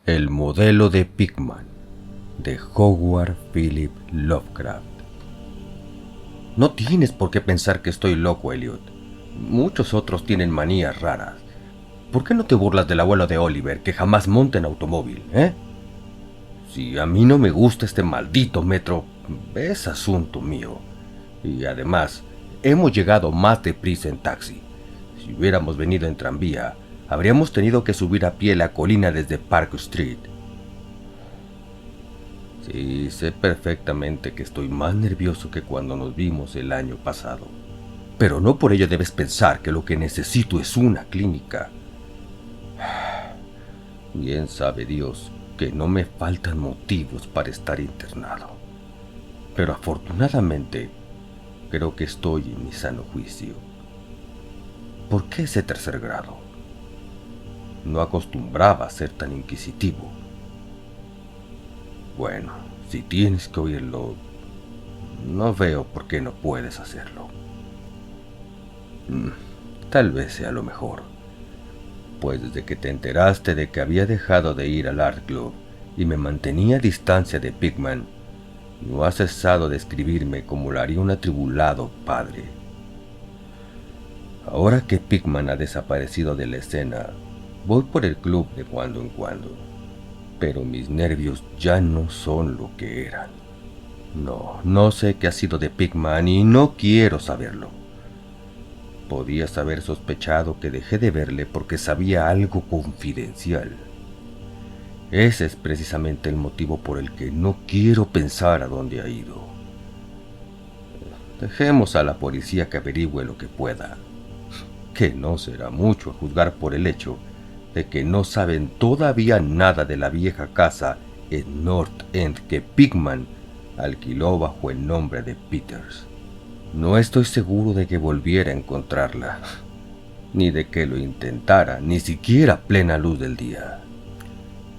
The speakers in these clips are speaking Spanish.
El modelo de Pickman, de Howard Philip Lovecraft. No tienes por qué pensar que estoy loco, Elliot. Muchos otros tienen manías raras. ¿Por qué no te burlas del abuelo de Oliver, que jamás monta en automóvil, Si a mí no me gusta este maldito metro, es asunto mío. Y además, hemos llegado más deprisa en taxi. Si hubiéramos venido en tranvía, habríamos tenido que subir a pie la colina desde Park Street. Sí, sé perfectamente que estoy más nervioso que cuando nos vimos el año pasado. Pero no por ello debes pensar que lo que necesito es una clínica. Bien sabe Dios que no me faltan motivos para estar internado. Pero afortunadamente, creo que estoy en mi sano juicio. ¿Por qué ese tercer grado? No acostumbraba a ser tan inquisitivo. Bueno, si tienes que oírlo, no veo por qué no puedes hacerlo. Tal vez sea lo mejor, pues desde que te enteraste de que había dejado de ir al Art Club y me mantenía a distancia de Pickman, no has cesado de escribirme como lo haría un atribulado padre. Ahora que Pickman ha desaparecido de la escena, voy por el club de cuando en cuando, pero mis nervios ya no son lo que eran. No sé qué ha sido de Pickman y no quiero saberlo. Podías haber sospechado que dejé de verle porque sabía algo confidencial. Ese es precisamente el motivo por el que no quiero pensar a dónde ha ido. Dejemos a la policía que averigüe lo que pueda, que no será mucho a juzgar por el hecho de que no saben todavía nada de la vieja casa en North End que Pickman alquiló bajo el nombre de Peters. No estoy seguro de que volviera a encontrarla, ni de que lo intentara, ni siquiera a plena luz del día.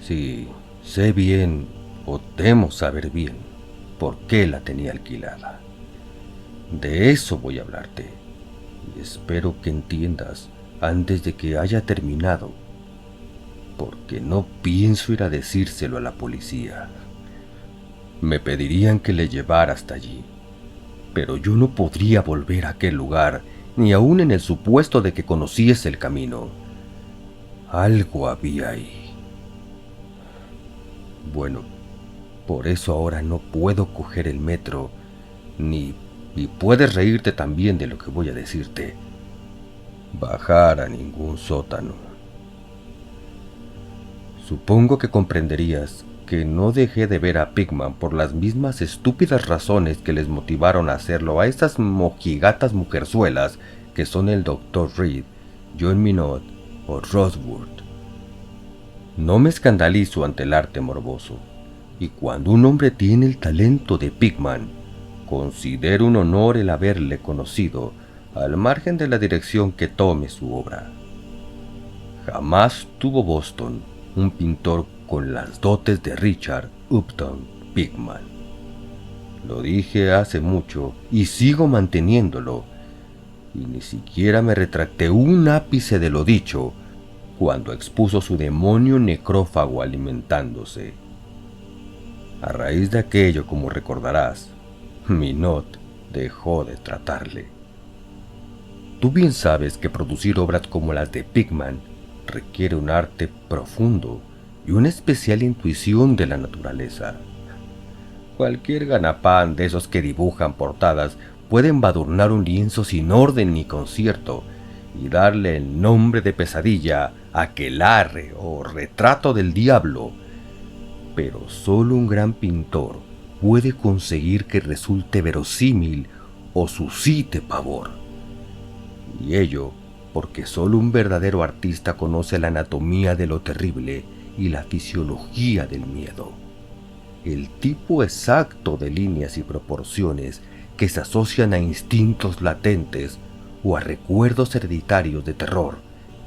Sí, sé bien, o temo saber bien, por qué la tenía alquilada. De eso voy a hablarte, y espero que entiendas antes de que haya terminado, porque no pienso ir a decírselo a la policía. Me pedirían que le llevara hasta allí, pero yo no podría volver a aquel lugar, ni aun en el supuesto de que conociese el camino. Algo había ahí. Bueno, por eso ahora no puedo coger el metro, y puedes reírte también de lo que voy a decirte, bajar a ningún sótano. Supongo que comprenderías que no dejé de ver a Pickman por las mismas estúpidas razones que les motivaron a hacerlo a esas mojigatas mujerzuelas que son el Dr. Reed, John Minot o Rosworth. No me escandalizo ante el arte morboso, y cuando un hombre tiene el talento de Pickman, considero un honor el haberle conocido, al margen de la dirección que tome su obra. Jamás tuvo Boston un pintor con las dotes de Richard Upton Pickman. Lo dije hace mucho y sigo manteniéndolo, y ni siquiera me retracté un ápice de lo dicho cuando expuso su demonio necrófago alimentándose. A raíz de aquello, como recordarás, Minot dejó de tratarle. Tú bien sabes que producir obras como las de Pickman requiere un arte profundo y una especial intuición de la naturaleza. Cualquier ganapán de esos que dibujan portadas puede embadurnar un lienzo sin orden ni concierto y darle el nombre de pesadilla, aquelarre o retrato del diablo, pero solo un gran pintor puede conseguir que resulte verosímil o suscite pavor. Y ello porque solo un verdadero artista conoce la anatomía de lo terrible y la fisiología del miedo. El tipo exacto de líneas y proporciones que se asocian a instintos latentes o a recuerdos hereditarios de terror,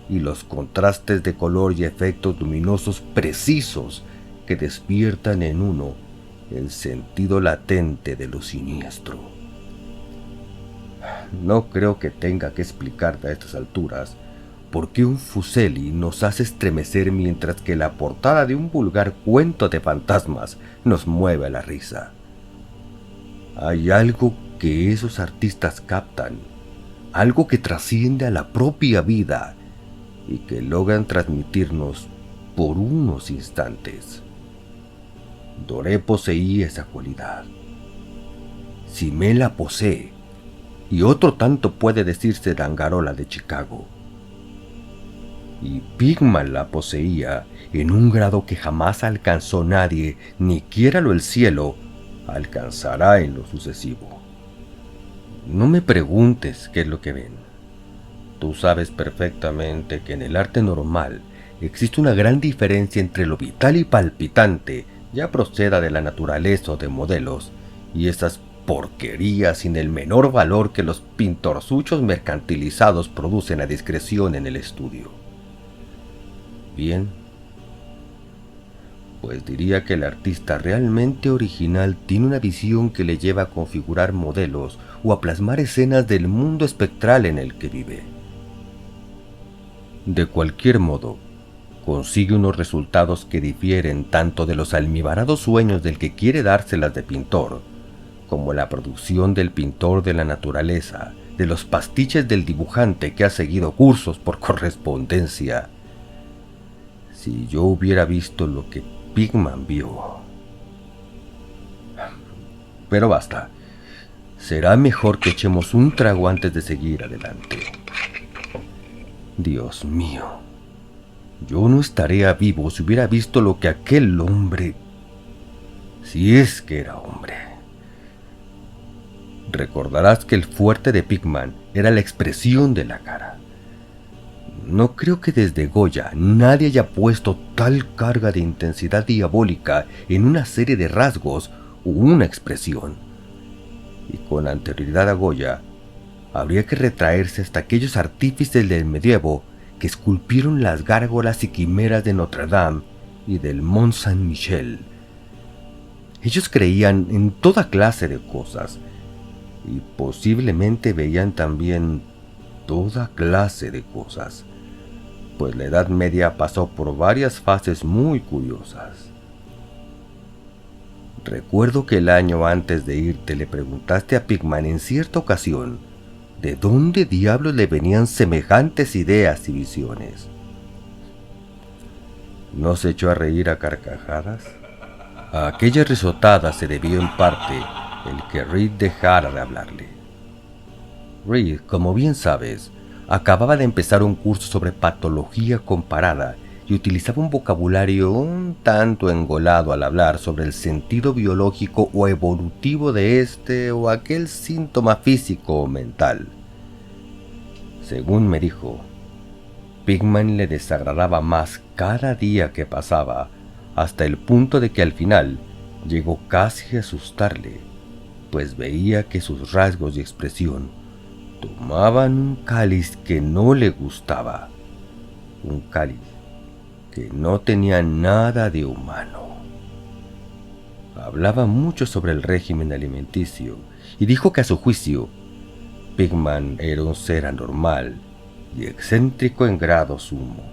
y los contrastes de color y efectos luminosos precisos que despiertan en uno el sentido latente de lo siniestro. No creo que tenga que explicarte a estas alturas ¿por qué un Fuseli nos hace estremecer mientras que la portada de un vulgar cuento de fantasmas nos mueve a la risa? Hay algo que esos artistas captan, algo que trasciende a la propia vida y que logran transmitirnos por unos instantes. Doré poseía esa cualidad. Simé la posee, y otro tanto puede decirse de Angarola de Chicago. Y Pigman la poseía en un grado que jamás alcanzó nadie, ni quiéralo el cielo, alcanzará en lo sucesivo. No me preguntes qué es lo que ven. Tú sabes perfectamente que en el arte normal existe una gran diferencia entre lo vital y palpitante, ya proceda de la naturaleza o de modelos, y esas porquerías sin el menor valor que los pintorzuchos mercantilizados producen a discreción en el estudio. Bien, pues diría que el artista realmente original tiene una visión que le lleva a configurar modelos o a plasmar escenas del mundo espectral en el que vive. De cualquier modo, consigue unos resultados que difieren tanto de los almibarados sueños del que quiere dárselas de pintor, como la producción del pintor de la naturaleza, de los pastiches del dibujante que ha seguido cursos por correspondencia. Si yo hubiera visto lo que Pigman vio. Pero basta. Será mejor que echemos un trago antes de seguir adelante. Dios mío. Yo no estaría vivo si hubiera visto lo que aquel hombre... Si es que era hombre. Recordarás que el fuerte de Pigman era la expresión de la cara. No creo que desde Goya nadie haya puesto tal carga de intensidad diabólica en una serie de rasgos o una expresión. Y con anterioridad a Goya, habría que retraerse hasta aquellos artífices del medievo que esculpieron las gárgolas y quimeras de Notre Dame y del Mont Saint-Michel. Ellos creían en toda clase de cosas y posiblemente veían también toda clase de cosas, pues la Edad Media pasó por varias fases muy curiosas. Recuerdo que el año antes de irte le preguntaste a Pigman en cierta ocasión de dónde diablos le venían semejantes ideas y visiones. ¿No se echó a reír a carcajadas? A aquella risotada se debió en parte el que Reed dejara de hablarle. Reed, como bien sabes, acababa de empezar un curso sobre patología comparada y utilizaba un vocabulario un tanto engolado al hablar sobre el sentido biológico o evolutivo de este o aquel síntoma físico o mental. Según me dijo, Pigman le desagradaba más cada día que pasaba, hasta el punto de que al final llegó casi a asustarle, pues veía que sus rasgos y expresión tomaban un cáliz que no le gustaba, un cáliz que no tenía nada de humano. Hablaba mucho sobre el régimen alimenticio y dijo que a su juicio Pigman era un ser anormal y excéntrico en grado sumo.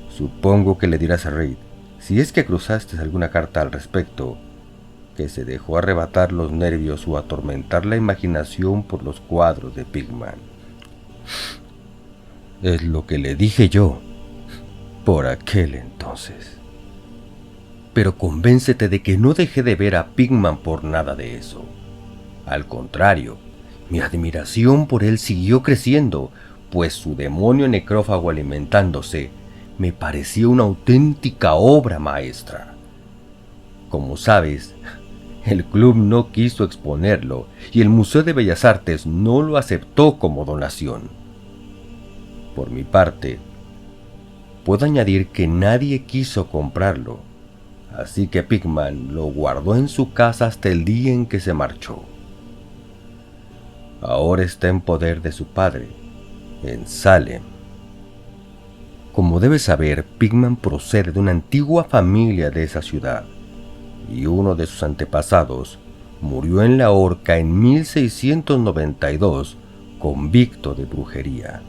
Supongo que le dirás a Reed, si es que cruzaste alguna carta al respecto, que se dejó arrebatar los nervios o atormentar la imaginación por los cuadros de Pigman. Es lo que le dije yo, por aquel entonces. Pero convéncete de que no dejé de ver a Pigman por nada de eso. Al contrario, mi admiración por él siguió creciendo, pues su demonio necrófago alimentándose me parecía una auténtica obra maestra. Como sabes, el club no quiso exponerlo y el Museo de Bellas Artes no lo aceptó como donación. Por mi parte, puedo añadir que nadie quiso comprarlo, así que Pigman lo guardó en su casa hasta el día en que se marchó. Ahora está en poder de su padre, en Salem. Como debes saber, Pigman procede de una antigua familia de esa ciudad, y uno de sus antepasados murió en la horca en 1692 convicto de brujería.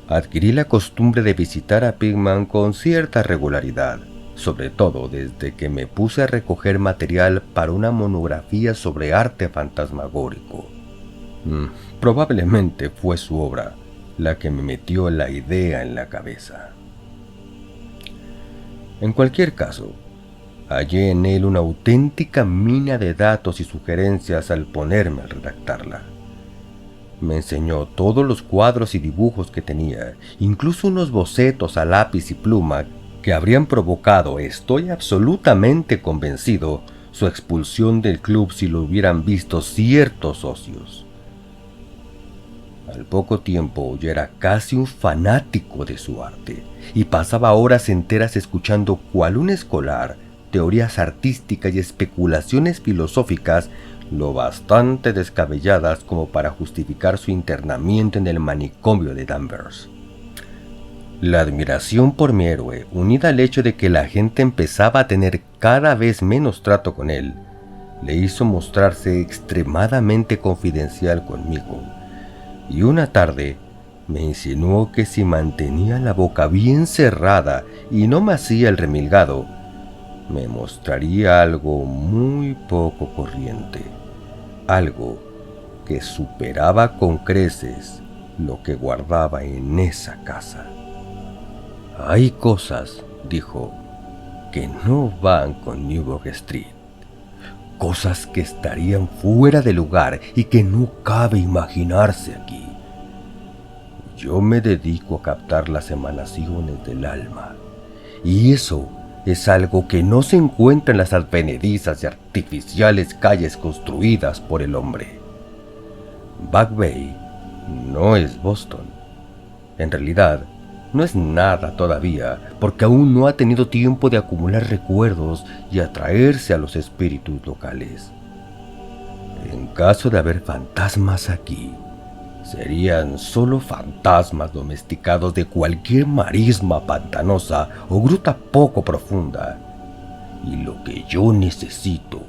Adquirí la costumbre de visitar a Pigman con cierta regularidad, sobre todo desde que me puse a recoger material para una monografía sobre arte fantasmagórico. Probablemente fue su obra la que me metió la idea en la cabeza. En cualquier caso, hallé en él una auténtica mina de datos y sugerencias al ponerme a redactarla. Me enseñó todos los cuadros y dibujos que tenía, incluso unos bocetos a lápiz y pluma que habrían provocado, estoy absolutamente convencido, su expulsión del club si lo hubieran visto ciertos socios. Al poco tiempo ya era casi un fanático de su arte y pasaba horas enteras escuchando cual un escolar teorías artísticas y especulaciones filosóficas lo bastante descabelladas como para justificar su internamiento en el manicomio de Danvers. La admiración por mi héroe, unida al hecho de que la gente empezaba a tener cada vez menos trato con él, le hizo mostrarse extremadamente confidencial conmigo, y una tarde me insinuó que si mantenía la boca bien cerrada y no me hacía el remilgado, me mostraría algo muy poco corriente, algo que superaba con creces lo que guardaba en esa casa. Hay cosas, dijo, que no van con Newburgh Street, cosas que estarían fuera de lugar y que no cabe imaginarse aquí. Yo me dedico a captar las emanaciones del alma, y eso es algo que no se encuentra en las advenedizas y artificiales calles construidas por el hombre. Back Bay no es Boston. En realidad, no es nada todavía, porque aún no ha tenido tiempo de acumular recuerdos y atraerse a los espíritus locales. En caso de haber fantasmas aquí, serían solo fantasmas domesticados de cualquier marisma pantanosa o gruta poco profunda. Y lo que yo necesito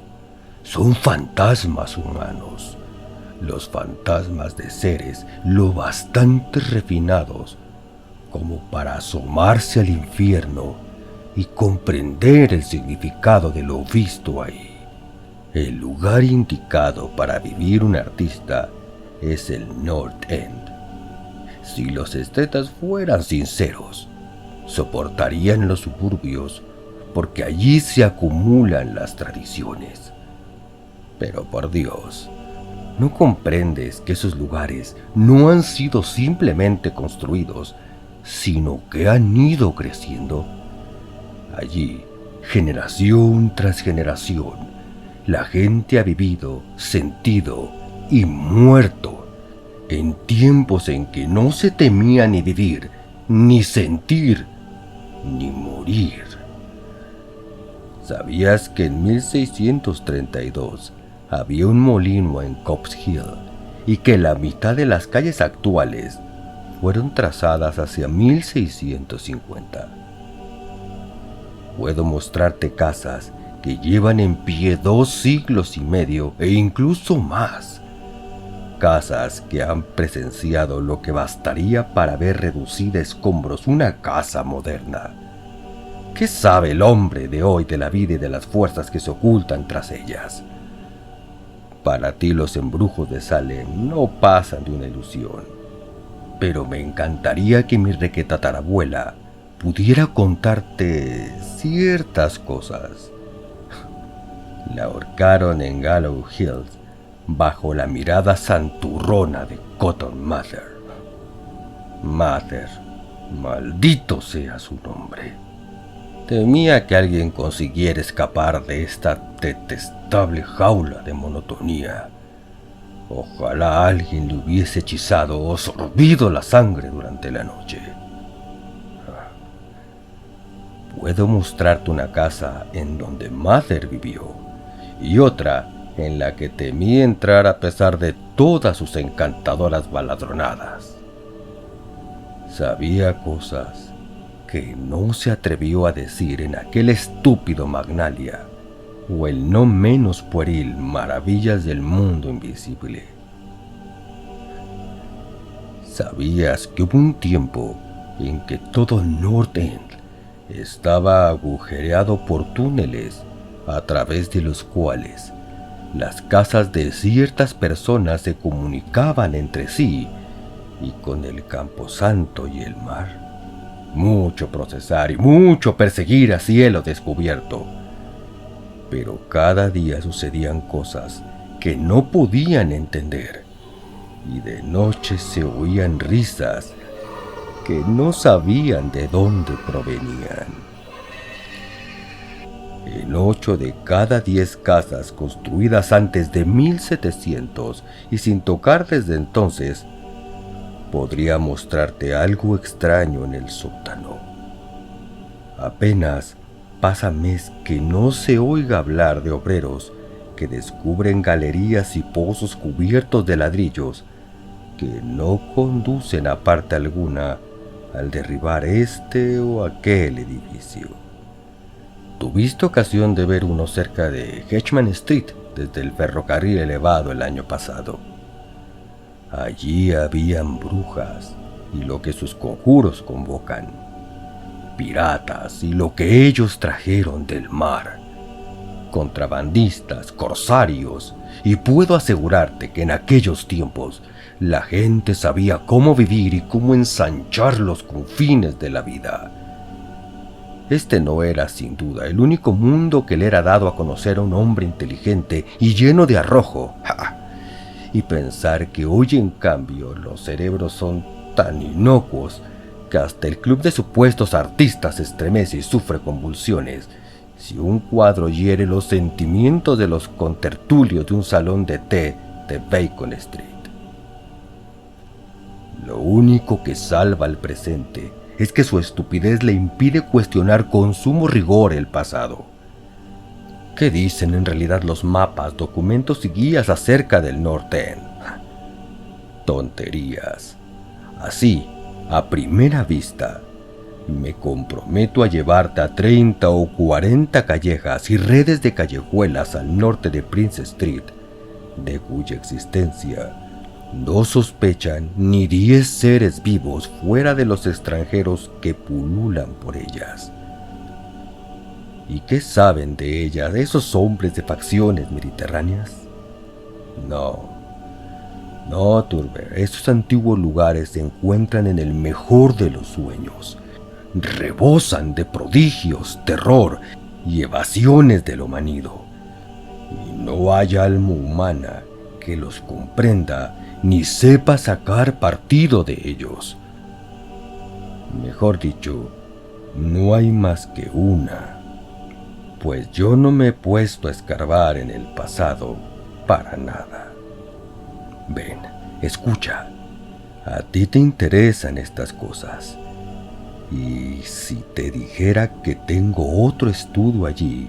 son fantasmas humanos, los fantasmas de seres lo bastante refinados como para asomarse al infierno y comprender el significado de lo visto ahí. El lugar indicado para vivir un artista es el North End. Si los estetas fueran sinceros, soportarían los suburbios porque allí se acumulan las tradiciones. Pero por Dios, ¿no comprendes que esos lugares no han sido simplemente construidos, sino que han ido creciendo? Allí, generación tras generación, la gente ha vivido, sentido y muerto en tiempos en que no se temía ni vivir, ni sentir, ni morir. ¿Sabías que en 1632 había un molino en Copp's Hill y que la mitad de las calles actuales fueron trazadas hacia 1650? Puedo mostrarte casas que llevan en pie 2 siglos y medio e incluso más. Casas que han presenciado lo que bastaría para ver reducida a escombros una casa moderna. ¿Qué sabe el hombre de hoy de la vida y de las fuerzas que se ocultan tras ellas? Para ti los embrujos de Salem no pasan de una ilusión, pero me encantaría que mi requetatarabuela pudiera contarte ciertas cosas. La ahorcaron en Gallows Hills bajo la mirada santurrona de Cotton Mather. Mather, maldito sea su nombre. Temía que alguien consiguiera escapar de esta detestable jaula de monotonía. Ojalá alguien le hubiese hechizado o sorbido la sangre durante la noche. Puedo mostrarte una casa en donde Mather vivió y otra en la que temí entrar a pesar de todas sus encantadoras baladronadas. Sabía cosas que no se atrevió a decir en aquel estúpido Magnalia o el no menos pueril Maravillas del Mundo Invisible. ¿Sabías que hubo un tiempo en que todo North End estaba agujereado por túneles a través de los cuales las casas de ciertas personas se comunicaban entre sí y con el camposanto y el mar? Mucho procesar y mucho perseguir a cielo descubierto. Pero cada día sucedían cosas que no podían entender, y de noche se oían risas que no sabían de dónde provenían. En 8 de cada 10 casas construidas antes de 1700 y sin tocar desde entonces, podría mostrarte algo extraño en el sótano. Apenas pasa mes que no se oiga hablar de obreros que descubren galerías y pozos cubiertos de ladrillos que no conducen a parte alguna al derribar este o aquel edificio. ¿Tuviste ocasión de ver uno cerca de Hedgeman Street desde el ferrocarril elevado el año pasado? Allí habían brujas y lo que sus conjuros convocan, piratas y lo que ellos trajeron del mar, contrabandistas, corsarios, y puedo asegurarte que en aquellos tiempos la gente sabía cómo vivir y cómo ensanchar los confines de la vida. Este no era, sin duda, el único mundo que le era dado a conocer a un hombre inteligente y lleno de arrojo. ¡Ja! Y pensar que hoy, en cambio, los cerebros son tan inocuos que hasta el club de supuestos artistas se estremece y sufre convulsiones si un cuadro hiere los sentimientos de los contertulios de un salón de té de Bacon Street. Lo único que salva al presente es que su estupidez le impide cuestionar con sumo rigor el pasado. ¿Qué dicen en realidad los mapas, documentos y guías acerca del North End? Tonterías. Así, a primera vista, me comprometo a llevarte a 30 o 40 callejas y redes de callejuelas al norte de Prince Street, de cuya existencia no sospechan ni 10 seres vivos fuera de los extranjeros que pululan por ellas. ¿Y qué saben de ellas esos hombres de facciones mediterráneas? No, Turber, esos antiguos lugares se encuentran en el mejor de los sueños. Rebosan de prodigios, terror y evasiones de lo manido. Y no hay alma humana que los comprenda ni sepa sacar partido de ellos. Mejor dicho, no hay más que una. Pues yo no me he puesto a escarbar en el pasado para nada. Ven, escucha. A ti te interesan estas cosas. Y si te dijera que tengo otro estudio allí,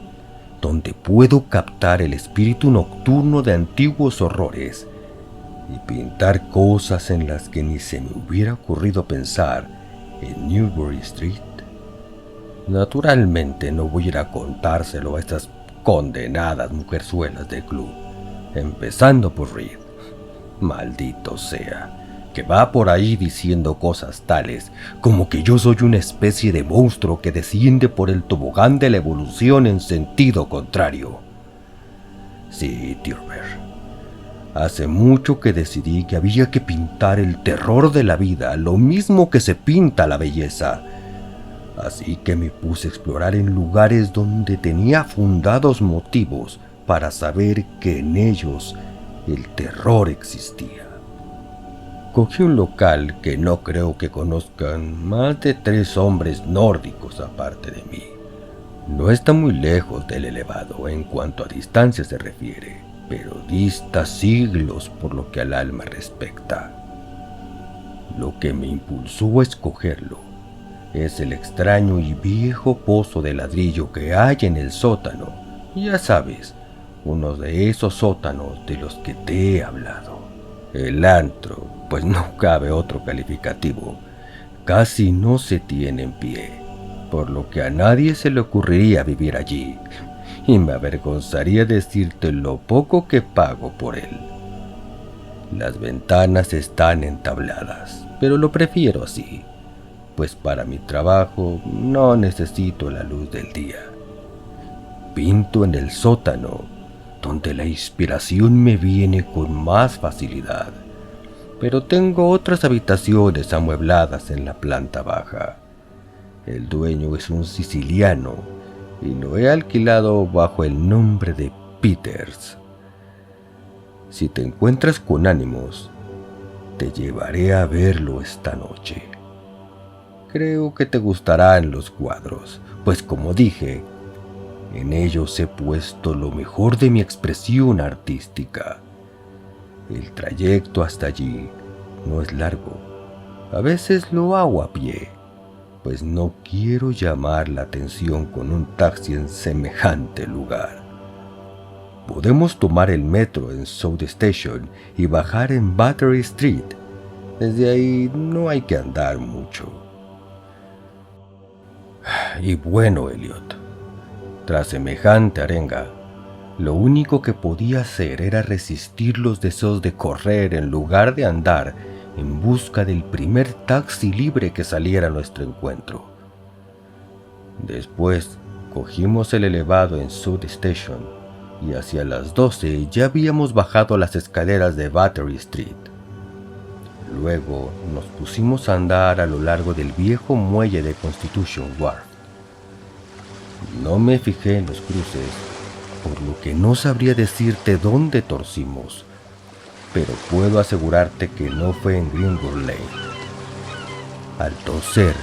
donde puedo captar el espíritu nocturno de antiguos horrores y pintar cosas en las que ni se me hubiera ocurrido pensar en Newbury Street. Naturalmente no voy a ir a contárselo a estas condenadas mujerzuelas del club, empezando por Reed, maldito sea, que va por ahí diciendo cosas tales como que yo soy una especie de monstruo que desciende por el tobogán de la evolución en sentido contrario. Sí, Turber. Hace mucho que decidí que había que pintar el terror de la vida lo mismo que se pinta la belleza. Así que me puse a explorar en lugares donde tenía fundados motivos para saber que en ellos el terror existía. Cogí un local que no creo que conozcan más de 3 hombres nórdicos aparte de mí. No está muy lejos del elevado en cuanto a distancia se refiere, pero dista siglos por lo que al alma respecta. Lo que me impulsó a escogerlo es el extraño y viejo pozo de ladrillo que hay en el sótano, ya sabes, uno de esos sótanos de los que te he hablado. El antro, pues no cabe otro calificativo, casi no se tiene en pie, por lo que a nadie se le ocurriría vivir allí, y me avergonzaría decirte lo poco que pago por él. Las ventanas están entabladas, pero lo prefiero así, pues para mi trabajo no necesito la luz del día. Pinto en el sótano, donde la inspiración me viene con más facilidad, pero tengo otras habitaciones amuebladas en la planta baja. El dueño es un siciliano y lo he alquilado bajo el nombre de Peters. Si te encuentras con ánimos, te llevaré a verlo esta noche. Creo que te gustarán los cuadros, pues como dije, en ellos he puesto lo mejor de mi expresión artística. El trayecto hasta allí no es largo. A veces lo hago a pie, pues no quiero llamar la atención con un taxi en semejante lugar. Podemos tomar el metro en South Station y bajar en Battery Street. Desde ahí no hay que andar mucho. Y bueno, Elliot, tras semejante arenga, lo único que podía hacer era resistir los deseos de correr en lugar de andar en busca del primer taxi libre que saliera a nuestro encuentro. Después cogimos el elevado en South Station y hacia las 12 ya habíamos bajado las escaleras de Battery Street. Luego nos pusimos a andar a lo largo del viejo muelle de Constitution Wharf. No me fijé en los cruces, por lo que no sabría decirte dónde torcimos, pero puedo asegurarte que no fue en Greenwood Lane. Al torcer,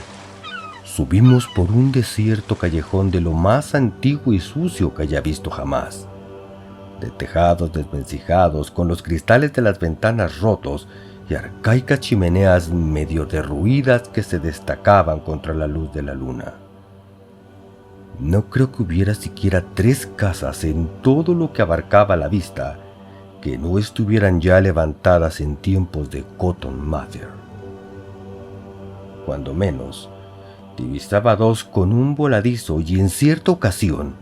subimos por un desierto callejón de lo más antiguo y sucio que haya visto jamás, de tejados desvencijados con los cristales de las ventanas rotos y arcaicas chimeneas medio derruidas que se destacaban contra la luz de la luna. No creo que hubiera siquiera 3 casas en todo lo que abarcaba la vista que no estuvieran ya levantadas en tiempos de Cotton Mather. Cuando menos, divisaba 2 con un voladizo y en cierta ocasión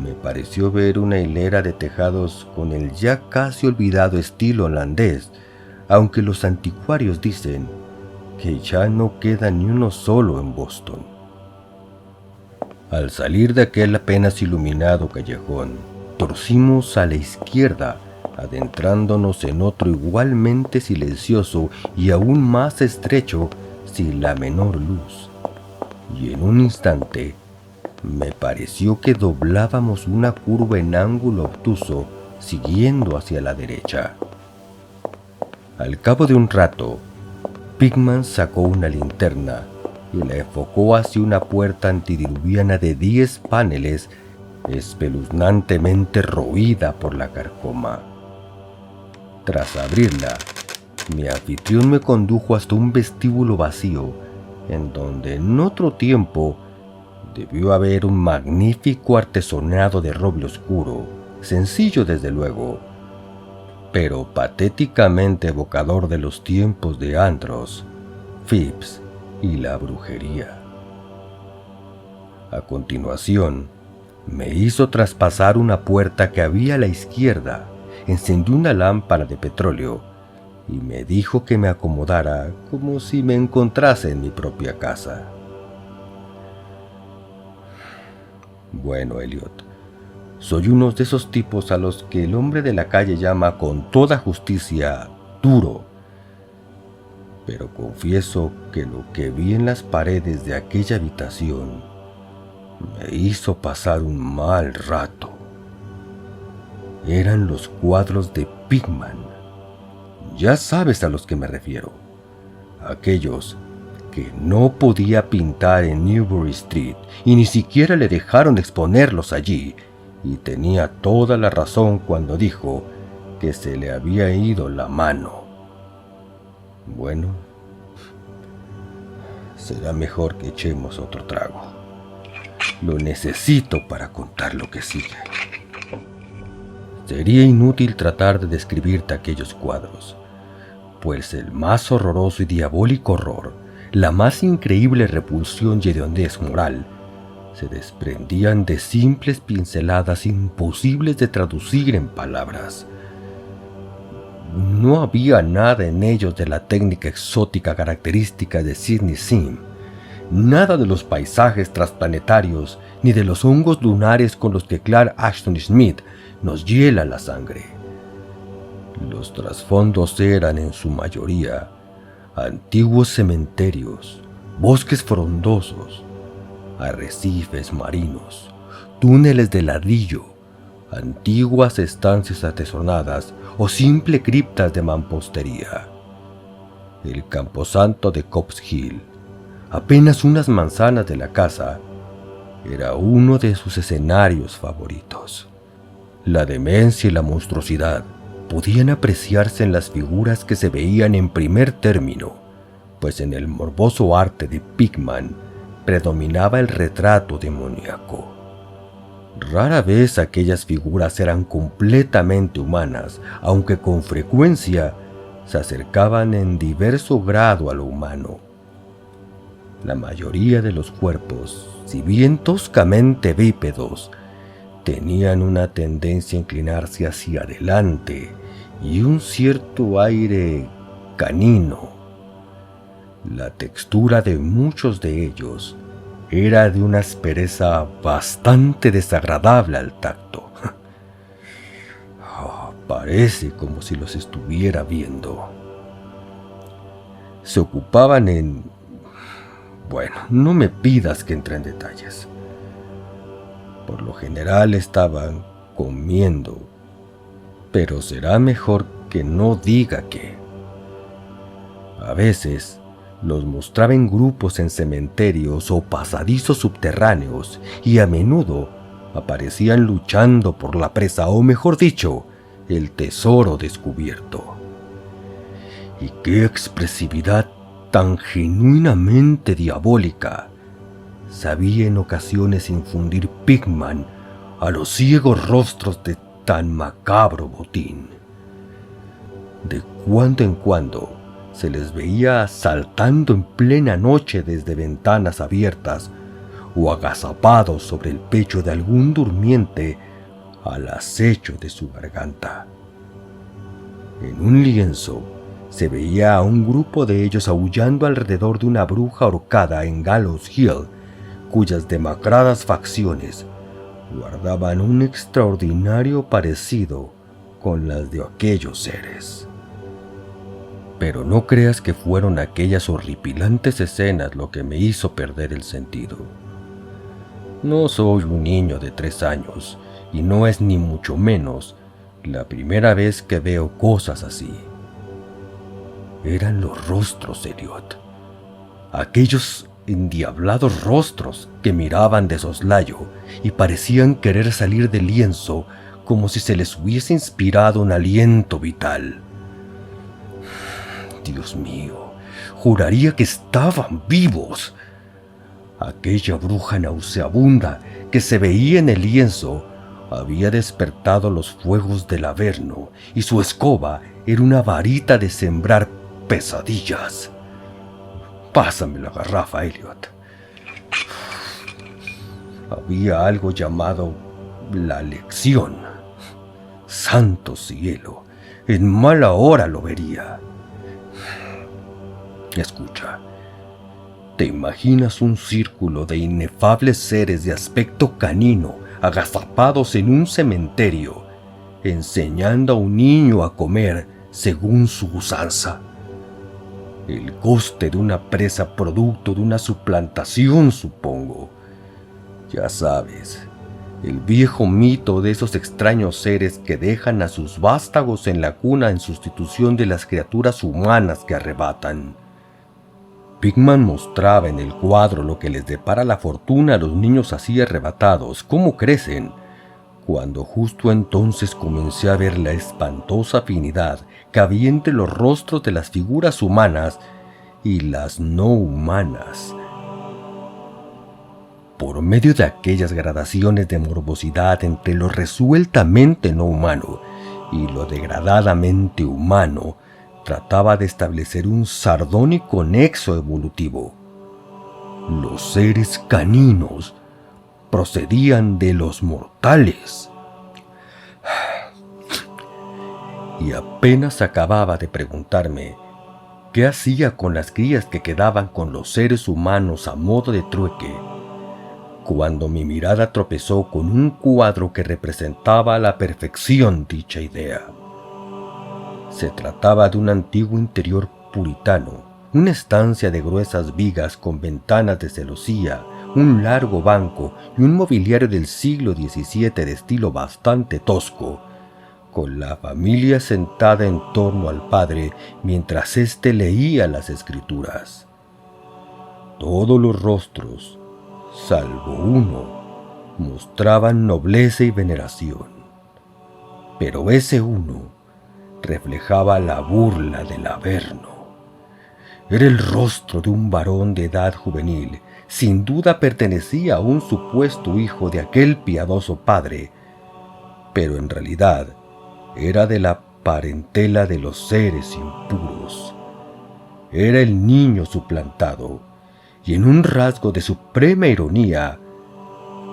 me pareció ver una hilera de tejados con el ya casi olvidado estilo holandés, aunque los anticuarios dicen que ya no queda ni uno solo en Boston. Al salir de aquel apenas iluminado callejón, torcimos a la izquierda, adentrándonos en otro igualmente silencioso y aún más estrecho sin la menor luz. Y en un instante me pareció que doblábamos una curva en ángulo obtuso, siguiendo hacia la derecha. Al cabo de un rato, Pickman sacó una linterna y la enfocó hacia una puerta antidiluviana de 10 paneles espeluznantemente roída por la carcoma. Tras abrirla, mi anfitrión me condujo hasta un vestíbulo vacío, en donde en otro tiempo debió haber un magnífico artesonado de roble oscuro, sencillo desde luego, pero patéticamente evocador de los tiempos de Andros, Phipps y la brujería. A continuación, me hizo traspasar una puerta que había a la izquierda, encendió una lámpara de petróleo y me dijo que me acomodara como si me encontrase en mi propia casa. Bueno, Elliot, soy uno de esos tipos a los que el hombre de la calle llama con toda justicia duro. Pero confieso que lo que vi en las paredes de aquella habitación me hizo pasar un mal rato. Eran los cuadros de Pickman. Ya sabes a los que me refiero. Aquellos que no podía pintar en Newbury Street y ni siquiera le dejaron exponerlos allí, y tenía toda la razón cuando dijo que se le había ido la mano. Bueno, será mejor que echemos otro trago. Lo necesito para contar lo que sigue. Sería inútil tratar de describirte aquellos cuadros, pues el más horroroso y diabólico horror, la más increíble repulsión y hediondez moral, se desprendían de simples pinceladas imposibles de traducir en palabras. No había nada en ellos de la técnica exótica característica de Sidney Sim, nada de los paisajes transplanetarios ni de los hongos lunares con los que Clark Ashton Smith nos hiela la sangre. Los trasfondos eran en su mayoría antiguos cementerios, bosques frondosos, arrecifes marinos, túneles de ladrillo, antiguas estancias atesonadas o simple criptas de mampostería. El camposanto de Copp's Hill, apenas unas manzanas de la casa, era uno de sus escenarios favoritos. La demencia y la monstruosidad podían apreciarse en las figuras que se veían en primer término, pues en el morboso arte de Pickman predominaba el retrato demoníaco. Rara vez aquellas figuras eran completamente humanas, aunque con frecuencia se acercaban en diverso grado a lo humano. La mayoría de los cuerpos, si bien toscamente bípedos, tenían una tendencia a inclinarse hacia adelante y un cierto aire canino. La textura de muchos de ellos era de una aspereza bastante desagradable al tacto. Parece como si los estuviera viendo. Se ocupaban en... Bueno, no me pidas que entre en detalles. Por lo general estaban comiendo, pero será mejor que no diga qué. A veces los mostraba en grupos en cementerios o pasadizos subterráneos y a menudo aparecían luchando por la presa, o mejor dicho, el tesoro descubierto. Y qué expresividad tan genuinamente diabólica sabía en ocasiones infundir Pickman a los ciegos rostros de tan macabro botín. De cuando en cuando se les veía saltando en plena noche desde ventanas abiertas o agazapados sobre el pecho de algún durmiente al acecho de su garganta. En un lienzo se veía a un grupo de ellos aullando alrededor de una bruja ahorcada en Gallows Hill, cuyas demacradas facciones guardaban un extraordinario parecido con las de aquellos seres. Pero no creas que fueron aquellas horripilantes escenas lo que me hizo perder el sentido. No soy un niño de 3 años, y no es ni mucho menos la primera vez que veo cosas así. Eran los rostros, Elliot. Aquellos endiablados rostros que miraban de soslayo y parecían querer salir del lienzo como si se les hubiese inspirado un aliento vital. Dios mío, juraría que estaban vivos. Aquella bruja nauseabunda que se veía en el lienzo había despertado los fuegos del Averno y su escoba era una varita de sembrar pesadillas. Pásame la garrafa, Elliot. Había algo llamado la lección. Santo cielo, en mala hora lo vería. Escucha, ¿te imaginas un círculo de inefables seres de aspecto canino agazapados en un cementerio, enseñando a un niño a comer según su usanza? El coste de una presa producto de una suplantación, supongo. Ya sabes, el viejo mito de esos extraños seres que dejan a sus vástagos en la cuna en sustitución de las criaturas humanas que arrebatan. Pickman mostraba en el cuadro lo que les depara la fortuna a los niños así arrebatados, cómo crecen, cuando justo entonces comencé a ver la espantosa afinidad que había entre los rostros de las figuras humanas y las no humanas. Por medio de aquellas gradaciones de morbosidad entre lo resueltamente no humano y lo degradadamente humano, trataba de establecer un sardónico nexo evolutivo. Los seres caninos procedían de los mortales. y apenas acababa de preguntarme qué hacía con las crías que quedaban con los seres humanos a modo de trueque, cuando mi mirada tropezó con un cuadro que representaba a la perfección dicha idea. Se trataba de un antiguo interior puritano, una estancia de gruesas vigas con ventanas de celosía, un largo banco y un mobiliario del siglo XVII de estilo bastante tosco, con la familia sentada en torno al padre mientras éste leía las escrituras. Todos los rostros, salvo uno, mostraban nobleza y veneración, pero ese uno reflejaba la burla del Averno. Era el rostro de un varón de edad juvenil. Sin duda pertenecía a un supuesto hijo de aquel piadoso padre, pero en realidad era de la parentela de los seres impuros. Era el niño suplantado, y en un rasgo de suprema ironía,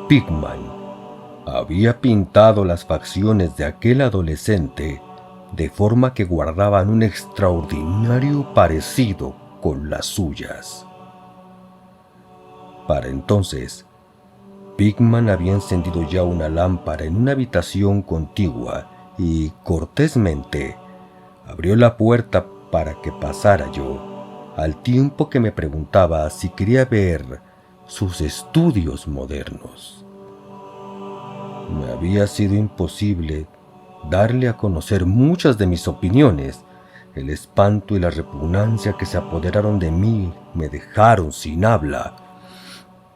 Pickman había pintado las facciones de aquel adolescente de forma que guardaban un extraordinario parecido con las suyas. Para entonces, Pickman había encendido ya una lámpara en una habitación contigua y, cortésmente, abrió la puerta para que pasara yo, al tiempo que me preguntaba si quería ver sus estudios modernos. Me había sido imposible darle a conocer muchas de mis opiniones. El espanto y la repugnancia que se apoderaron de mí me dejaron sin habla,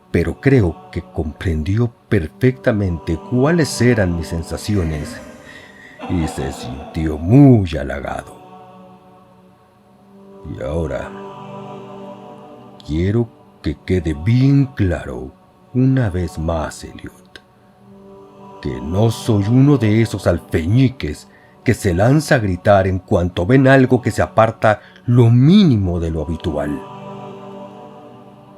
pero creo que comprendió perfectamente cuáles eran mis sensaciones y se sintió muy halagado. Y ahora, quiero que quede bien claro una vez más, Elliot, que no soy uno de esos alfeñiques que se lanza a gritar en cuanto ven algo que se aparta lo mínimo de lo habitual.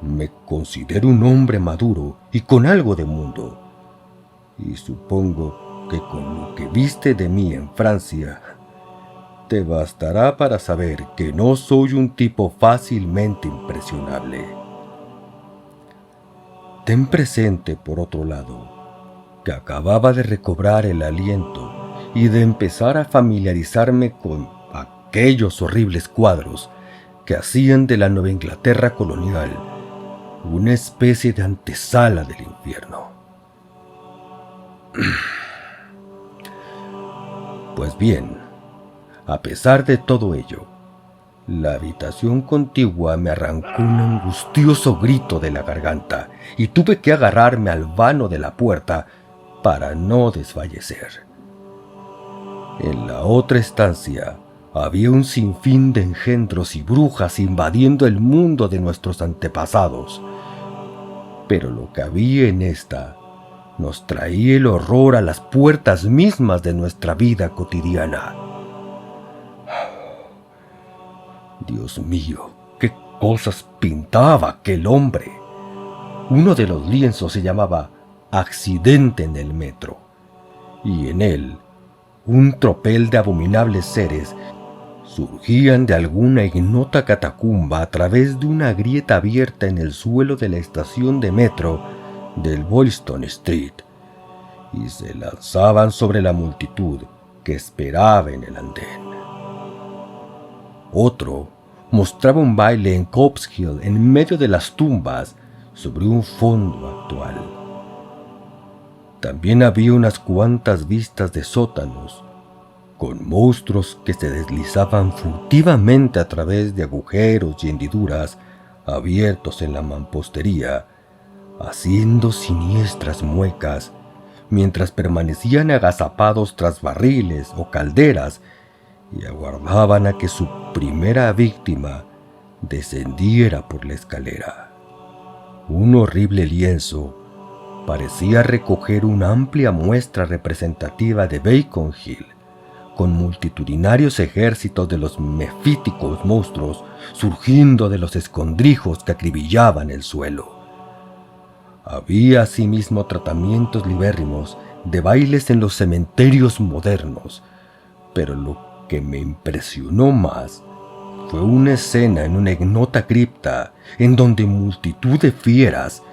Me considero un hombre maduro y con algo de mundo, y supongo que con lo que viste de mí en Francia, te bastará para saber que no soy un tipo fácilmente impresionable. Ten presente, por otro lado, que acababa de recobrar el aliento y de empezar a familiarizarme con aquellos horribles cuadros que hacían de la Nueva Inglaterra colonial una especie de antesala del infierno. Pues bien, a pesar de todo ello, la habitación contigua me arrancó un angustioso grito de la garganta y tuve que agarrarme al vano de la puerta para no desfallecer. En la otra estancia había un sinfín de engendros y brujas invadiendo el mundo de nuestros antepasados, pero lo que había en esta nos traía el horror a las puertas mismas de nuestra vida cotidiana. Dios mío, qué cosas pintaba aquel hombre. Uno de los lienzos se llamaba Accidente en el metro, y en él un tropel de abominables seres surgían de alguna ignota catacumba a través de una grieta abierta en el suelo de la estación de metro del Boylston Street y se lanzaban sobre la multitud que esperaba en el andén. Otro mostraba un baile en Copp's Hill en medio de las tumbas sobre un fondo actual. También había unas cuantas vistas de sótanos con monstruos que se deslizaban furtivamente a través de agujeros y hendiduras abiertos en la mampostería, haciendo siniestras muecas mientras permanecían agazapados tras barriles o calderas y aguardaban a que su primera víctima descendiera por la escalera. Un horrible lienzo parecía recoger una amplia muestra representativa de Beacon Hill, con multitudinarios ejércitos de los mefíticos monstruos surgiendo de los escondrijos que acribillaban el suelo. Había asimismo tratamientos libérrimos de bailes en los cementerios modernos, pero lo que me impresionó más fue una escena en una ignota cripta en donde multitud de fieras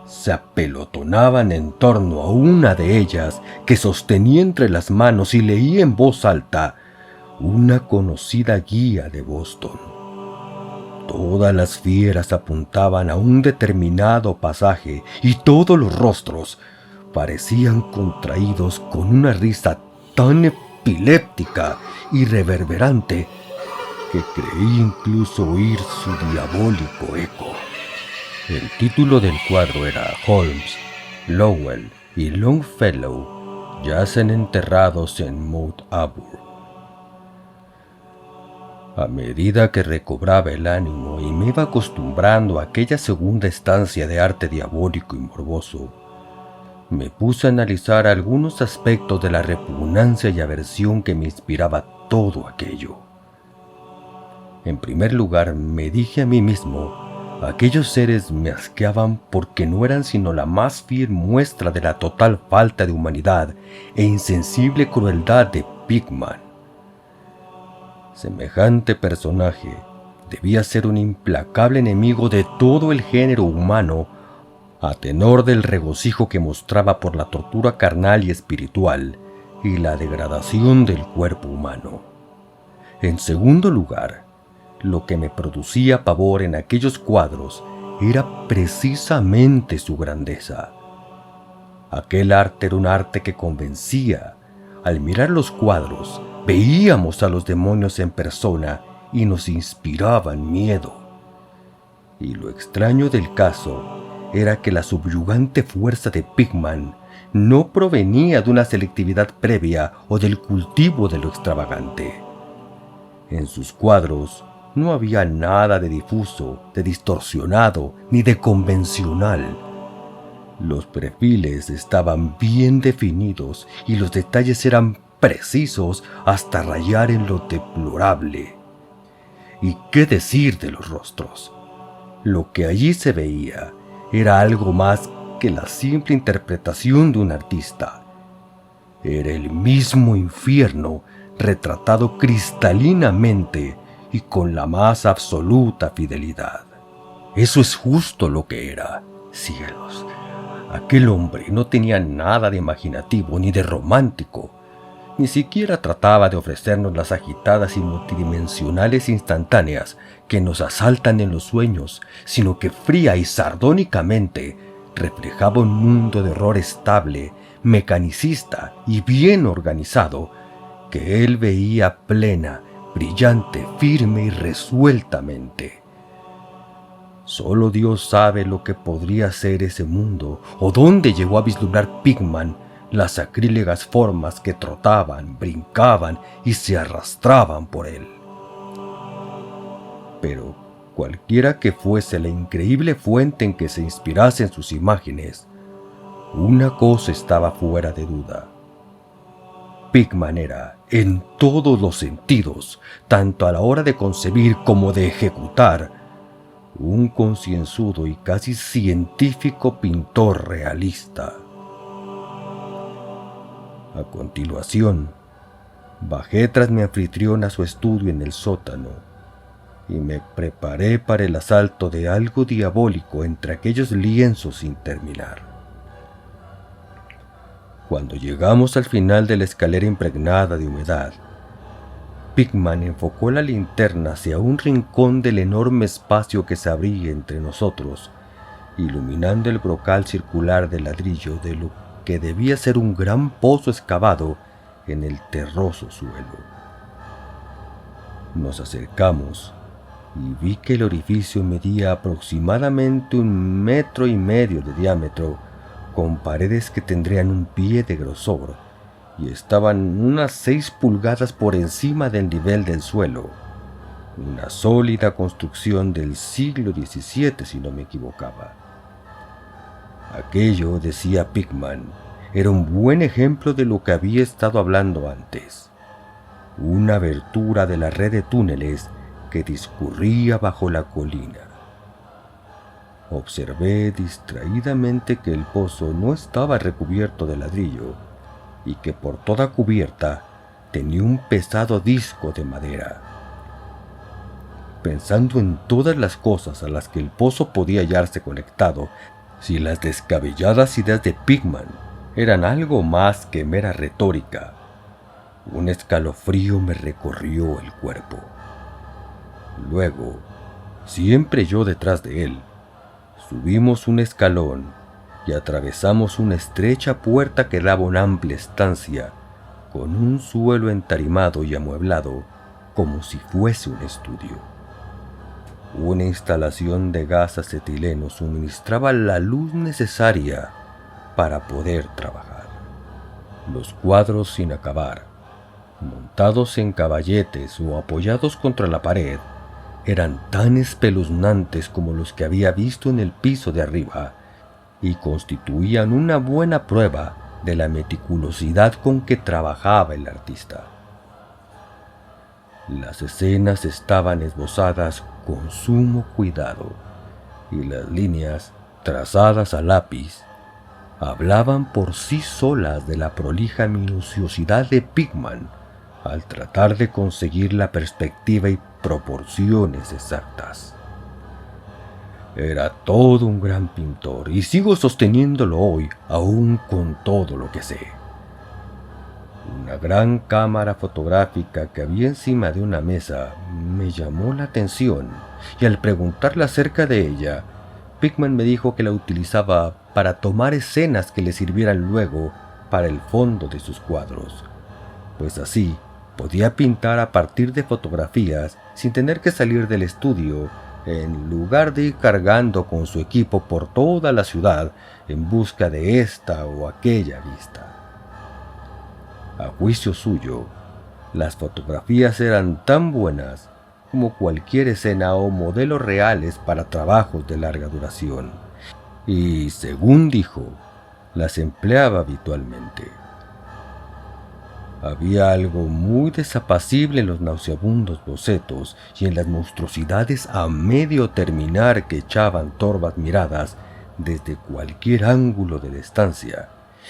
se apelotonaban en torno a una de ellas que sostenía entre las manos y leía en voz alta una conocida guía de Boston. Todas las fieras apuntaban a un determinado pasaje y todos los rostros parecían contraídos con una risa tan epiléptica y reverberante que creí incluso oír su diabólico eco. El título del cuadro era Holmes, Lowell y Longfellow yacen enterrados en Mount Auburn. A medida que recobraba el ánimo y me iba acostumbrando a aquella segunda estancia de arte diabólico y morboso, me puse a analizar algunos aspectos de la repugnancia y aversión que me inspiraba todo aquello. En primer lugar, me dije a mí mismo, aquellos seres me asqueaban porque no eran sino la más fiel muestra de la total falta de humanidad e insensible crueldad de Pickman. Semejante personaje debía ser un implacable enemigo de todo el género humano, a tenor del regocijo que mostraba por la tortura carnal y espiritual y la degradación del cuerpo humano. En segundo lugar, lo que me producía pavor en aquellos cuadros era precisamente su grandeza. Aquel arte era un arte que convencía. Al mirar los cuadros, veíamos a los demonios en persona y nos inspiraban miedo. Y lo extraño del caso era que la subyugante fuerza de Pickman no provenía de una selectividad previa o del cultivo de lo extravagante. En sus cuadros no había nada de difuso, de distorsionado, ni de convencional. Los perfiles estaban bien definidos y los detalles eran precisos hasta rayar en lo deplorable. ¿Y qué decir de los rostros? Lo que allí se veía era algo más que la simple interpretación de un artista. Era el mismo infierno retratado cristalinamente y con la más absoluta fidelidad. Eso es justo lo que era. Cielos, aquel hombre no tenía nada de imaginativo ni de romántico. Ni siquiera trataba de ofrecernos las agitadas y multidimensionales instantáneas que nos asaltan en los sueños, sino que fría y sardónicamente reflejaba un mundo de horror estable, mecanicista y bien organizado, que él veía plena, brillante, firme y resueltamente. Solo Dios sabe lo que podría ser ese mundo o dónde llegó a vislumbrar Pickman las sacrílegas formas que trotaban, brincaban y se arrastraban por él. Pero cualquiera que fuese la increíble fuente en que se inspirasen sus imágenes, una cosa estaba fuera de duda. Pickman era, en todos los sentidos, tanto a la hora de concebir como de ejecutar, un concienzudo y casi científico pintor realista. A continuación, bajé tras mi anfitrión a su estudio en el sótano y me preparé para el asalto de algo diabólico entre aquellos lienzos sin terminar. Cuando llegamos al final de la escalera impregnada de humedad, Pickman enfocó la linterna hacia un rincón del enorme espacio que se abría entre nosotros, iluminando el brocal circular de ladrillo de lo que debía ser un gran pozo excavado en el terroso suelo. Nos acercamos y vi que el orificio medía aproximadamente 1,5 metros de diámetro, con paredes que tendrían 1 pie de grosor y estaban unas 6 pulgadas por encima del nivel del suelo. Una sólida construcción del siglo XVII, si no me equivocaba. Aquello, decía Pickman, era un buen ejemplo de lo que había estado hablando antes. Una abertura de la red de túneles que discurría bajo la colina. Observé distraídamente que el pozo no estaba recubierto de ladrillo y que por toda cubierta tenía un pesado disco de madera. Pensando en todas las cosas a las que el pozo podía hallarse conectado, si las descabelladas ideas de Pigman eran algo más que mera retórica, un escalofrío me recorrió el cuerpo. Luego, siempre yo detrás de él, subimos un escalón y atravesamos una estrecha puerta que daba a una amplia estancia con un suelo entarimado y amueblado como si fuese un estudio. Una instalación de gas acetileno suministraba la luz necesaria para poder trabajar. Los cuadros sin acabar, montados en caballetes o apoyados contra la pared, eran tan espeluznantes como los que había visto en el piso de arriba y constituían una buena prueba de la meticulosidad con que trabajaba el artista. Las escenas estaban esbozadas con sumo cuidado y las líneas, trazadas a lápiz, hablaban por sí solas de la prolija minuciosidad de Pigman al tratar de conseguir la perspectiva y proporciones exactas. Era todo un gran pintor y sigo sosteniéndolo hoy, aún con todo lo que sé. Una gran cámara fotográfica que había encima de una mesa me llamó la atención y al preguntarle acerca de ella, Pigman me dijo que la utilizaba para tomar escenas que le sirvieran luego para el fondo de sus cuadros, pues así podía pintar a partir de fotografías sin tener que salir del estudio, en lugar de ir cargando con su equipo por toda la ciudad en busca de esta o aquella vista. A juicio suyo, las fotografías eran tan buenas como cualquier escena o modelos reales para trabajos de larga duración, y, según dijo, las empleaba habitualmente. Había algo muy desapacible en los nauseabundos bocetos y en las monstruosidades a medio terminar que echaban torvas miradas desde cualquier ángulo de la estancia.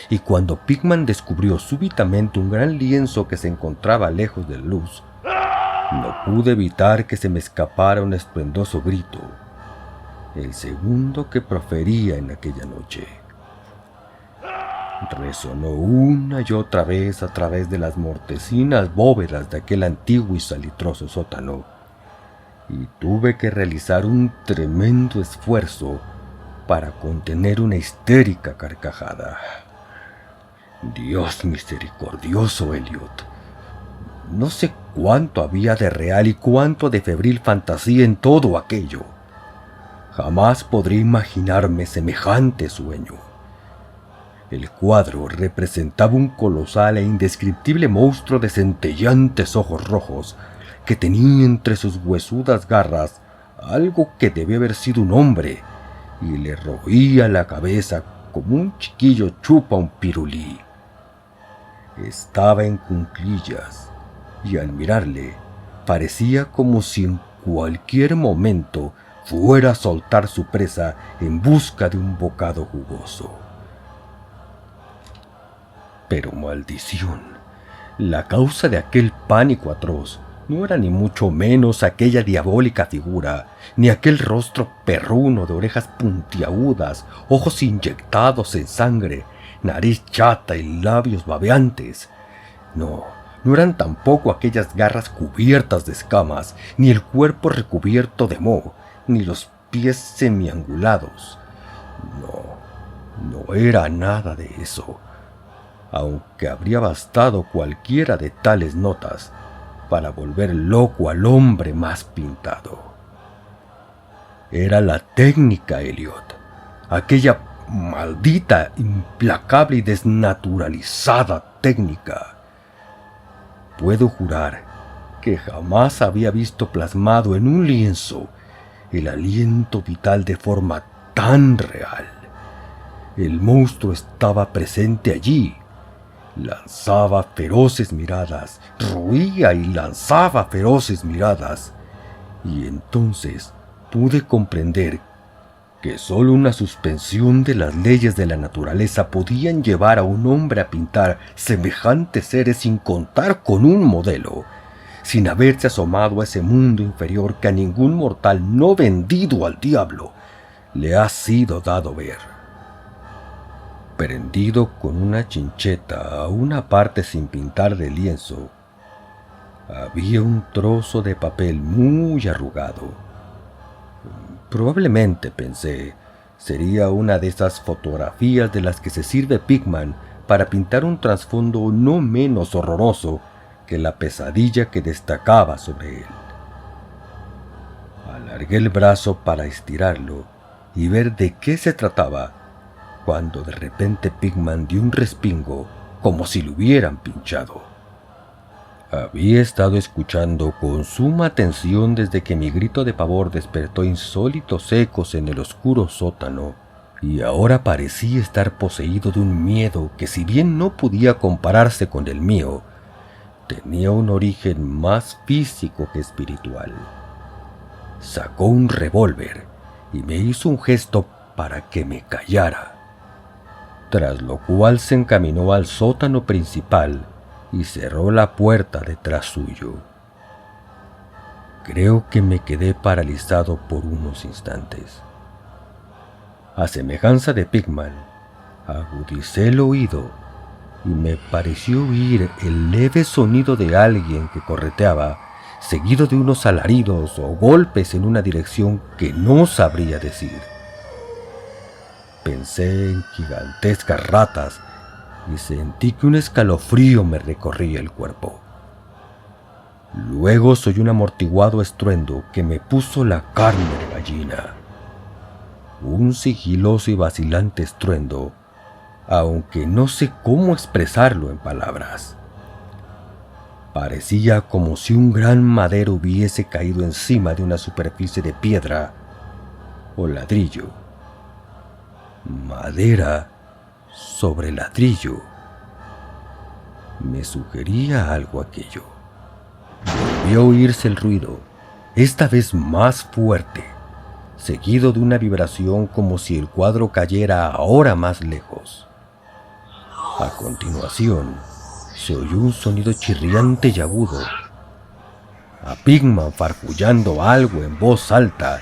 Y cuando Pigman descubrió súbitamente un gran lienzo que se encontraba lejos de la luz, no pude evitar que se me escapara un estruendoso grito, el segundo que profería en aquella noche. Resonó una y otra vez a través de las mortecinas bóvedas de aquel antiguo y salitroso sótano, y tuve que realizar un tremendo esfuerzo para contener una histérica carcajada. Dios misericordioso, Elliot. No sé cuánto había de real y cuánto de febril fantasía en todo aquello. Jamás podré imaginarme semejante sueño. El cuadro representaba un colosal e indescriptible monstruo de centelleantes ojos rojos que tenía entre sus huesudas garras algo que debía haber sido un hombre y le roía la cabeza como un chiquillo chupa un pirulí. Estaba en cuclillas y al mirarle parecía como si en cualquier momento fuera a soltar su presa en busca de un bocado jugoso. Pero maldición, la causa de aquel pánico atroz no era ni mucho menos aquella diabólica figura, ni aquel rostro perruno de orejas puntiagudas, ojos inyectados en sangre, nariz chata y labios babeantes. No eran tampoco aquellas garras cubiertas de escamas, ni el cuerpo recubierto de moho, ni los pies semiangulados. No era nada de eso, aunque habría bastado cualquiera de tales notas para volver loco al hombre más pintado. Era la técnica, Elliot, aquella maldita, implacable y desnaturalizada técnica. Puedo jurar que jamás había visto plasmado en un lienzo el aliento vital de forma tan real. El monstruo estaba presente allí. Lanzaba feroces miradas, roía y lanzaba feroces miradas, y entonces pude comprender que solo una suspensión de las leyes de la naturaleza podían llevar a un hombre a pintar semejantes seres sin contar con un modelo, sin haberse asomado a ese mundo inferior que a ningún mortal no vendido al diablo le ha sido dado ver. Prendido con una chincheta a una parte sin pintar de lienzo, había un trozo de papel muy arrugado. Probablemente, pensé, sería una de esas fotografías de las que se sirve Pickman para pintar un trasfondo no menos horroroso que la pesadilla que destacaba sobre él. Alargué el brazo para estirarlo y ver de qué se trataba, cuando de repente Pickman dio un respingo como si lo hubieran pinchado. Había estado escuchando con suma atención desde que mi grito de pavor despertó insólitos ecos en el oscuro sótano, y ahora parecía estar poseído de un miedo que, si bien no podía compararse con el mío, tenía un origen más físico que espiritual. Sacó un revólver y me hizo un gesto para que me callara, tras lo cual se encaminó al sótano principal y cerró la puerta detrás suyo. Creo que me quedé paralizado por unos instantes. A semejanza de Pickman, agudicé el oído y me pareció oír el leve sonido de alguien que correteaba, seguido de unos alaridos o golpes en una dirección que no sabría decir. Pensé en gigantescas ratas y sentí que un escalofrío me recorría el cuerpo. Luego oyí un amortiguado estruendo que me puso la carne de gallina. Un sigiloso y vacilante estruendo, aunque no sé cómo expresarlo en palabras. Parecía como si un gran madero hubiese caído encima de una superficie de piedra o ladrillo. Madera sobre ladrillo. Me sugería algo aquello. Volvió a oírse el ruido, esta vez más fuerte, seguido de una vibración como si el cuadro cayera ahora más lejos. A continuación, se oyó un sonido chirriante y agudo. A Pickman farfullando algo en voz alta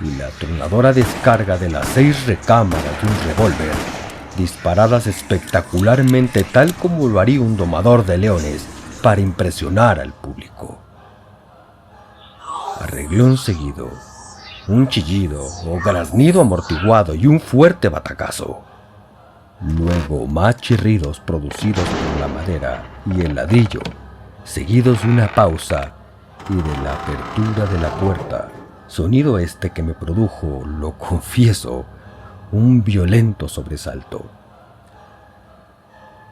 y la atronadora descarga de las 6 recámaras de un revólver, disparadas espectacularmente tal como lo haría un domador de leones para impresionar al público. A renglón seguido, un chillido o graznido amortiguado y un fuerte batacazo. Luego más chirridos producidos por la madera y el ladrillo, seguidos de una pausa y de la apertura de la puerta, sonido este que me produjo, lo confieso, un violento sobresalto.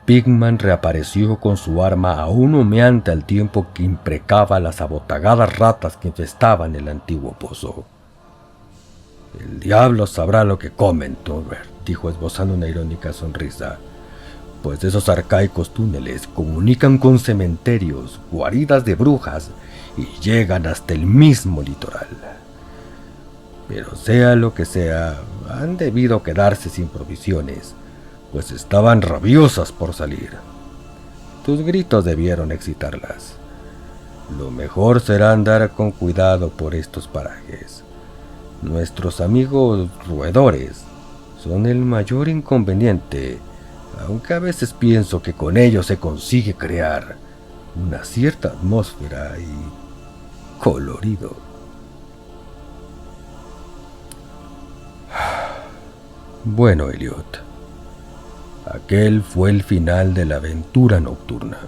Pickman reapareció con su arma aún humeante al tiempo que imprecaba las abotagadas ratas que infestaban el antiguo pozo. «El diablo sabrá lo que comen, Norbert», dijo esbozando una irónica sonrisa, «pues esos arcaicos túneles comunican con cementerios, guaridas de brujas y llegan hasta el mismo litoral. Pero sea lo que sea, han debido quedarse sin provisiones, pues estaban rabiosas por salir. Tus gritos debieron excitarlas. Lo mejor será andar con cuidado por estos parajes. Nuestros amigos roedores son el mayor inconveniente, aunque a veces pienso que con ellos se consigue crear una cierta atmósfera y colorido». Bueno, Elliot, aquel fue el final de la aventura nocturna.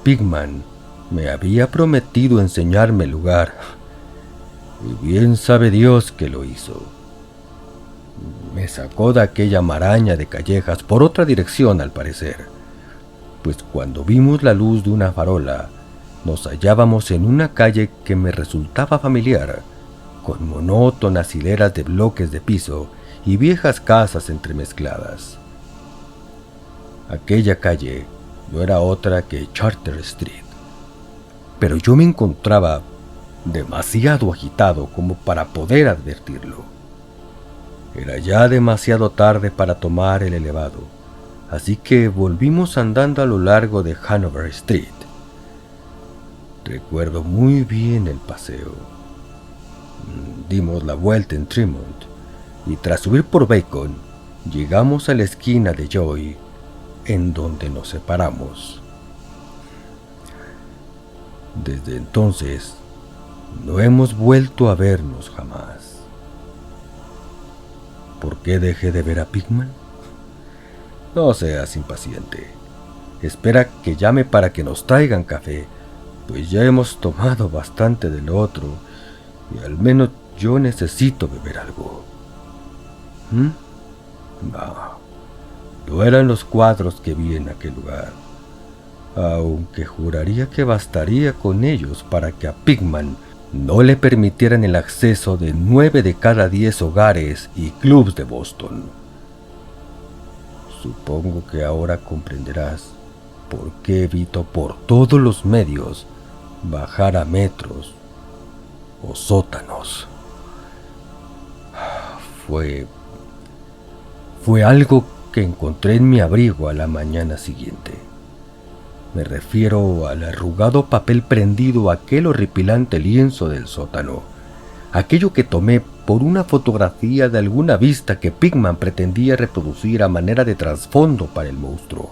Pickman me había prometido enseñarme el lugar, y bien sabe Dios que lo hizo. Me sacó de aquella maraña de callejas por otra dirección, al parecer, pues cuando vimos la luz de una farola, nos hallábamos en una calle que me resultaba familiar, con monótonas hileras de bloques de piso y viejas casas entremezcladas. Aquella calle no era otra que Charter Street, pero yo me encontraba demasiado agitado como para poder advertirlo. Era ya demasiado tarde para tomar el elevado, así que volvimos andando a lo largo de Hanover Street. Recuerdo muy bien el paseo. Dimos la vuelta en Tremont y tras subir por Bacon, llegamos a la esquina de Joy, en donde nos separamos. Desde entonces, no hemos vuelto a vernos jamás. ¿Por qué dejé de ver a Pigman? No seas impaciente. Espera que llame para que nos traigan café, pues ya hemos tomado bastante del otro y al menos yo necesito beber algo. No eran los cuadros que vi en aquel lugar, aunque juraría que bastaría con ellos para que a Pigman no le permitieran el acceso de 9 de cada 10 hogares y clubs de Boston. Supongo que ahora comprenderás por qué evito por todos los medios bajar a metros o sótanos. Fue algo que encontré en mi abrigo a la mañana siguiente. Me refiero al arrugado papel prendido a aquel horripilante lienzo del sótano, aquello que tomé por una fotografía de alguna vista que Pigman pretendía reproducir a manera de trasfondo para el monstruo.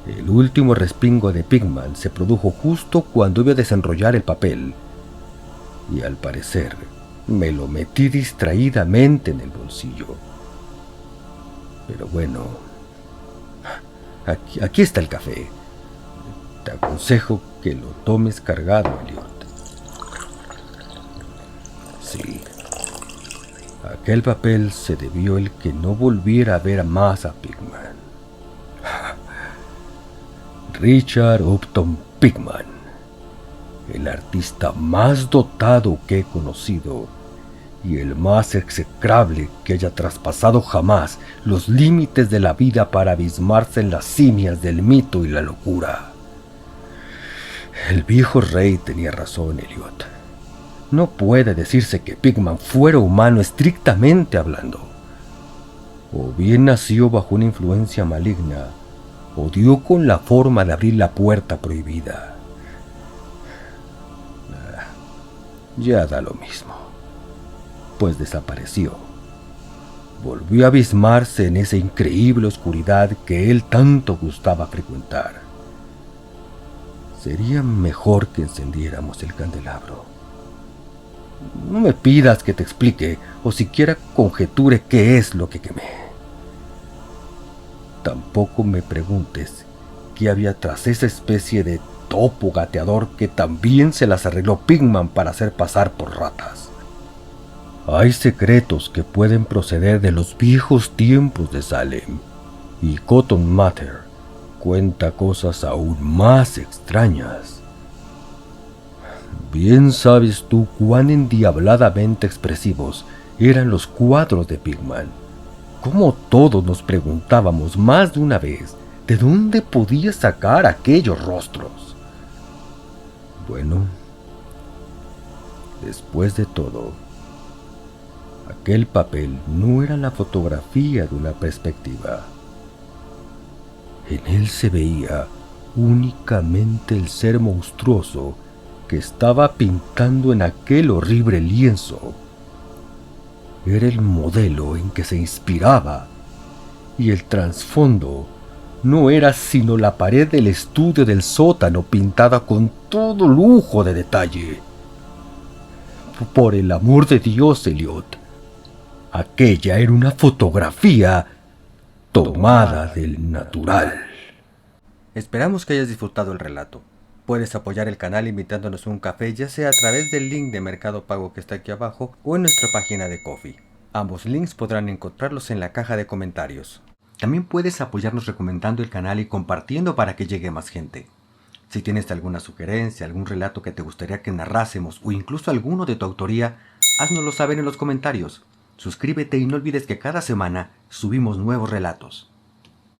El último respingo de Pigman se produjo justo cuando iba a desenrollar el papel, y al parecer me lo metí distraídamente en el bolsillo. Pero bueno, aquí está el café. Te aconsejo que lo tomes cargado, Elliot. Sí, aquel papel se debió el que no volviera a ver más a Pigman. Richard Upton Pigman, el artista más dotado que he conocido y el más execrable que haya traspasado jamás los límites de la vida para abismarse en las simias del mito y la locura. El viejo rey tenía razón, Elliot. No puede decirse que Pigman fuera humano estrictamente hablando. O bien nació bajo una influencia maligna, o dio con la forma de abrir la puerta prohibida. Ya da lo mismo, pues desapareció. Volvió a abismarse en esa increíble oscuridad que él tanto gustaba frecuentar. Sería mejor que encendiéramos el candelabro. No me pidas que te explique o siquiera conjeture qué es lo que quemé. Tampoco me preguntes qué había tras esa especie de topo gateador que también se las arregló Pigman para hacer pasar por ratas. Hay secretos que pueden proceder de los viejos tiempos de Salem, y Cotton Mather cuenta cosas aún más extrañas. Bien sabes tú cuán endiabladamente expresivos eran los cuadros de Pigman. Cómo todos nos preguntábamos más de una vez de dónde podía sacar aquellos rostros. Bueno, después de todo, aquel papel no era la fotografía de una perspectiva. En él se veía únicamente el ser monstruoso que estaba pintando en aquel horrible lienzo. Era el modelo en que se inspiraba, y el trasfondo no era sino la pared del estudio del sótano pintada con todo lujo de detalle. Por el amor de Dios, Elliot, aquella era una fotografía tomada del natural. Esperamos que hayas disfrutado el relato. Puedes apoyar el canal invitándonos a un café, ya sea a través del link de Mercado Pago que está aquí abajo o en nuestra página de Ko-fi. Ambos links podrán encontrarlos en la caja de comentarios. También puedes apoyarnos recomendando el canal y compartiendo para que llegue más gente. Si tienes alguna sugerencia, algún relato que te gustaría que narrásemos o incluso alguno de tu autoría, háznoslo saber en los comentarios. Suscríbete y no olvides que cada semana subimos nuevos relatos.